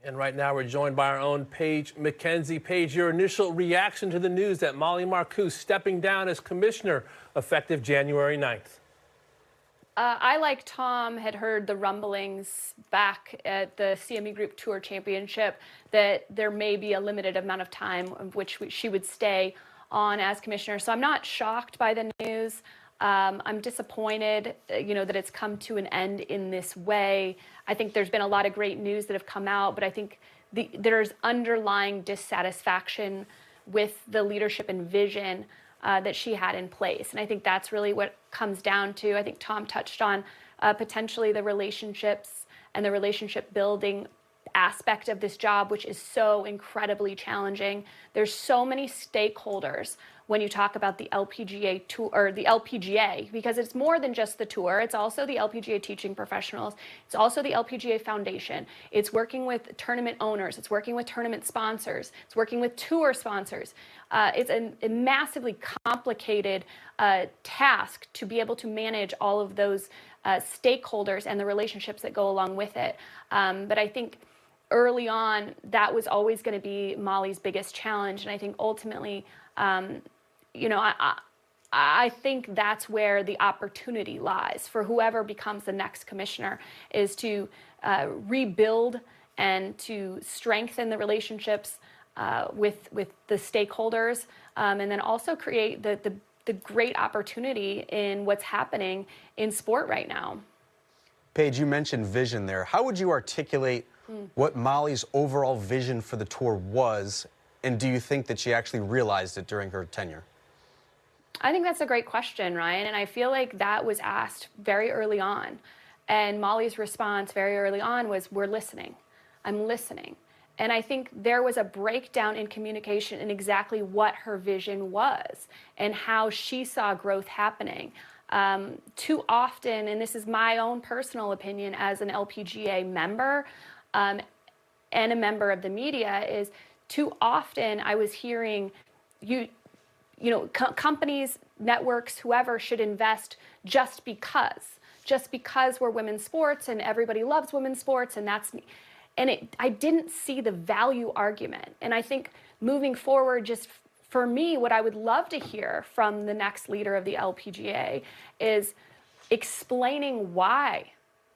And right now we're joined by our own Paige Mackenzie. Paige, your initial reaction to the news that Mollie Marcoux stepping down as commissioner effective January 9th. I, like Tom, had heard the rumblings back at the CME Group Tour Championship that there may be a limited amount of time of which she would stay on as commissioner. So I'm not shocked by the news. I'm disappointed, that it's come to an end in this way. I think there's been a lot of great news that have come out, but I think there's underlying dissatisfaction with the leadership and vision that she had in place. And I think that's really what comes down to. I think Tom touched on potentially the relationships and the relationship building aspect of this job, which is so incredibly challenging. There's so many stakeholders when you talk about the LPGA tour, or the LPGA, because it's more than just the tour. It's also the LPGA teaching professionals. It's also the LPGA Foundation. It's working with tournament owners. It's working with tournament sponsors. It's working with tour sponsors. It's a massively complicated task to be able to manage all of those stakeholders and the relationships that go along with it. But I think early on, that was always going to be Mollie's biggest challenge. And I think ultimately, I think that's where the opportunity lies for whoever becomes the next commissioner, is to rebuild and to strengthen the relationships with the stakeholders, and then also create the great opportunity in what's happening in sport right now. Paige, you mentioned vision there. How would you articulate what Mollie's overall vision for the tour was, and do you think that she actually realized it during her tenure? I think that's a great question, Ryan, and I feel like that was asked very early on. And Mollie's response very early on was, "We're listening. I'm listening." And I think there was a breakdown in communication in exactly what her vision was and how she saw growth happening. Too often, and this is my own personal opinion as an LPGA member and a member of the media, is too often I was hearing companies, networks, whoever should invest just because we're women's sports and everybody loves women's sports, and that's me. And I didn't see the value argument. And I think moving forward, just for me, what I would love to hear from the next leader of the LPGA is explaining why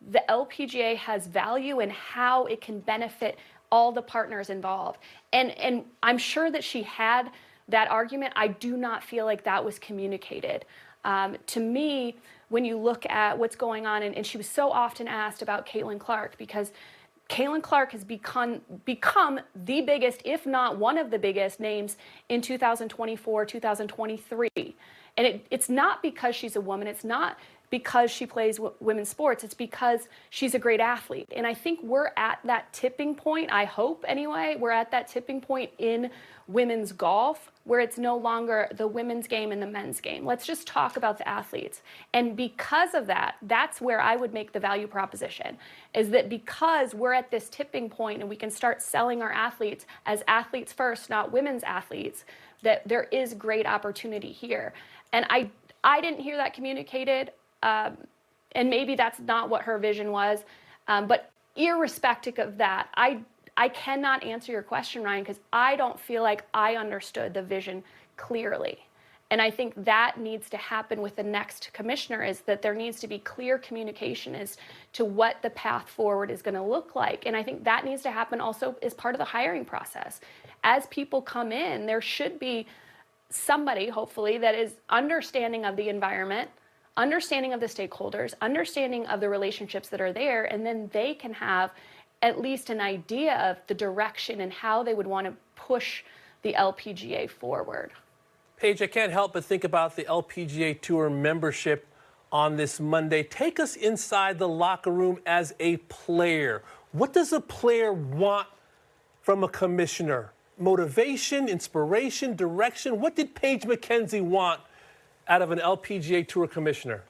the LPGA has value and how it can benefit all the partners involved. And I'm sure that she had that argument. I do not feel like that was communicated. To me, when you look at what's going on, and she was so often asked about Caitlin Clark, because Caitlin Clark has become the biggest, if not one of the biggest names in 2024, 2023. And it's not because she's a woman. It's not because she plays women's sports. It's because she's a great athlete. And I think we're at that tipping point, I hope anyway, we're at that tipping point in women's golf where it's no longer the women's game and the men's game. Let's just talk about the athletes. And because of that, that's where I would make the value proposition, is that because we're at this tipping point and we can start selling our athletes as athletes first, not women's athletes, that there is great opportunity here. And I didn't hear that communicated. And maybe that's not what her vision was. But irrespective of that, I cannot answer your question, Ryan, because I don't feel like I understood the vision clearly. And I think that needs to happen with the next commissioner, is that there needs to be clear communication as to what the path forward is going to look like. And I think that needs to happen also as part of the hiring process. As people come in, there should be somebody, hopefully, that is understanding of the environment, understanding of the stakeholders, understanding of the relationships that are there, and then they can have at least an idea of the direction and how they would want to push the LPGA forward. Paige, I can't help but think about the LPGA Tour membership on this Monday. Take us inside the locker room as a player. What does a player want from a commissioner? Motivation, inspiration, direction? What did Paige Mackenzie want out of an LPGA Tour commissioner?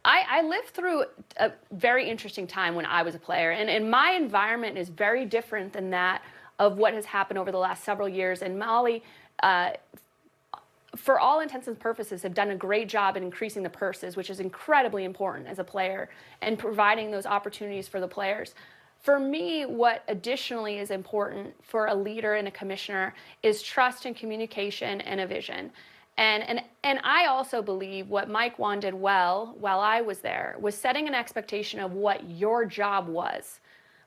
I lived through a very interesting time when I was a player, and my environment is very different than that of what has happened over the last several years. And Mollie, for all intents and purposes, have done a great job in increasing the purses, which is incredibly important as a player, and providing those opportunities for the players. For me, what additionally is important for a leader and a commissioner is trust and communication and a vision. And I also believe what Mike Wan did well while I was there was setting an expectation of what your job was.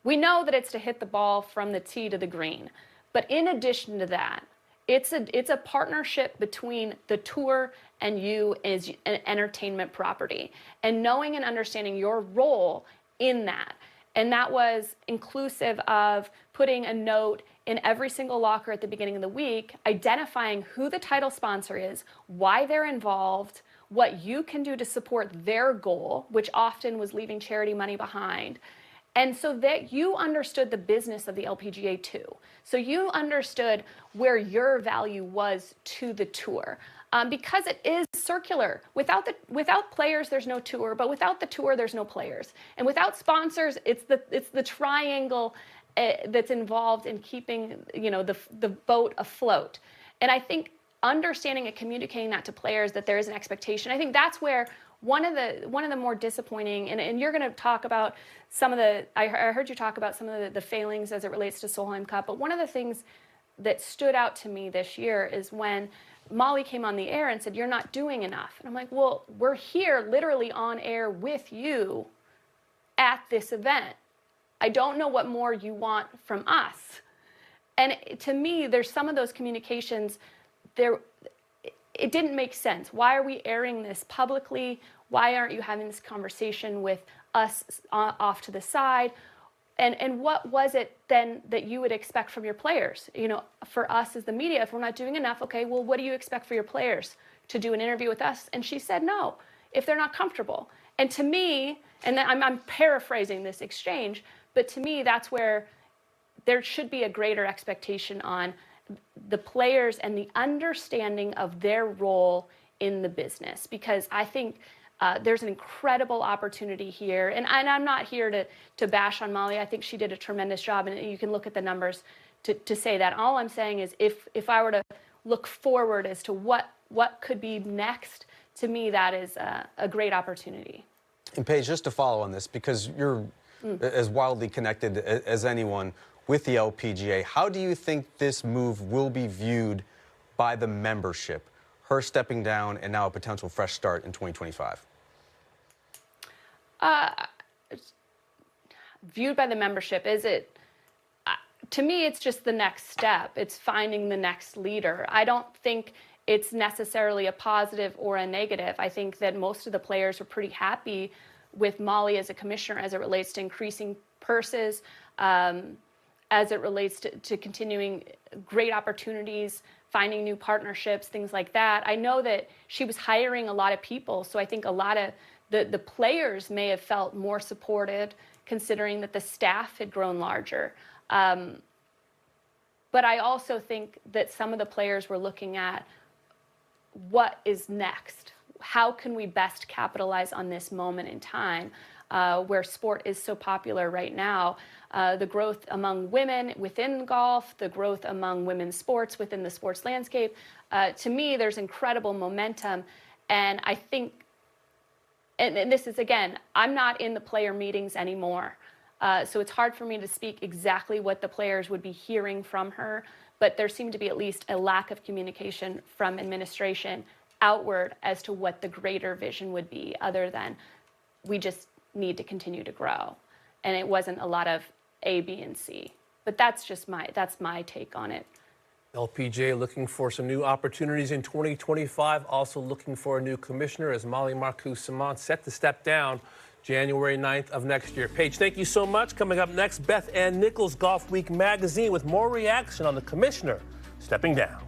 We know that it's to hit the ball from the tee to the green. But in addition to that, it's a partnership between the tour and you as an entertainment property, and knowing and understanding your role in that. And that was inclusive of putting a note in every single locker at the beginning of the week, identifying who the title sponsor is, why they're involved, what you can do to support their goal, which often was leaving charity money behind. And so that you understood the business of the LPGA too. So you understood where your value was to the tour. Because it is circular. Without players, there's no tour, but without the tour, there's no players. And without sponsors, it's the triangle that's involved in keeping, you know, the boat afloat. And I think understanding and communicating that to players, that there is an expectation. I think that's where one of the more disappointing, and you're going to talk about some of the, I heard you talk about some of the failings as it relates to Solheim Cup, but one of the things that stood out to me this year is when Mollie came on the air and said, "You're not doing enough." And I'm like, well, we're here literally on air with you at this event. I don't know what more you want from us. And to me, there's some of those communications there. It didn't make sense. Why are we airing this publicly? Why aren't you having this conversation with us off to the side? And what was it then that you would expect from your players? You know, for us as the media, if we're not doing enough, okay, well, what do you expect for your players? To do an interview with us? And she said no, if they're not comfortable. And to me, and I'm paraphrasing this exchange, but to me, that's where there should be a greater expectation on the players and the understanding of their role in the business. Because I think there's an incredible opportunity here. And I'm not here to bash on Mollie. I think she did a tremendous job, and you can look at the numbers to say that. All I'm saying is if I were to look forward as to what could be next, to me, that is a great opportunity. And Paige, just to follow on this, because you're as wildly connected as anyone with the LPGA, how do you think this move will be viewed by the membership? Her stepping down and now a potential fresh start in 2025? Viewed by the membership, is it? To me, it's just the next step. It's finding the next leader. I don't think it's necessarily a positive or a negative. I think that most of the players are pretty happy with Mollie as a commissioner as it relates to increasing purses, as it relates to continuing great opportunities, finding new partnerships, things like that. I know that she was hiring a lot of people, so I think a lot of the players may have felt more supported, considering that the staff had grown larger. But I also think that some of the players were looking at what is next. How can we best capitalize on this moment in time where sport is so popular right now? The growth among women within golf, the growth among women's sports within the sports landscape. To me, there's incredible momentum. And I think, and this is, again, I'm not in the player meetings anymore. So it's hard for me to speak exactly what the players would be hearing from her. But there seemed to be at least a lack of communication from administration outward as to what the greater vision would be, other than we just need to continue to grow. And it wasn't a lot of A, B, and C. But that's just my take on it. LPGA looking for some new opportunities in 2025, also looking for a new commissioner as Mollie Marcoux Samaan set to step down January 9th of next year. Paige, thank you so much. Coming up next, Beth Ann Nichols, Golf Week magazine, with more reaction on the commissioner stepping down.